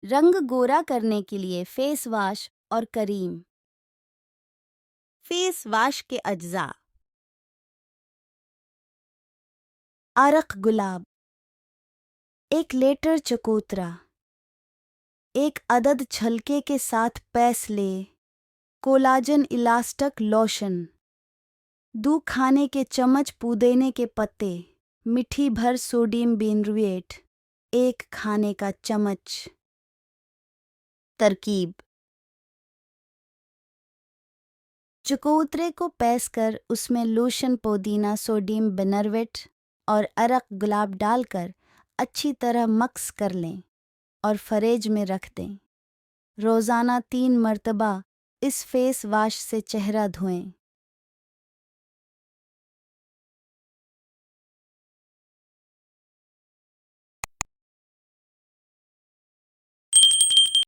रंग गोरा करने के लिए फेस वॉश और करीम। फेस वॉश के अज्जा: अरक गुलाब, 1 लीटर चकोतरा, 1 अदद छलके के साथ पैसले, कोलाजन इलास्टिक लोशन, 2 खाने के चम्मच पुदीने के पत्ते, मिट्टी भर सोडियम बेंजोएट, 1 खाने का चम्मच। तरकीब: चकोतरे को पीस कर उसमें लोशन, पुदीना, सोडियम बेंजोएट और अरक गुलाब डालकर अच्छी तरह मिक्स कर लें और फ्रिज में रख दें। रोज़ाना 3 मरतबा इस फेस वॉश से चेहरा धोएं।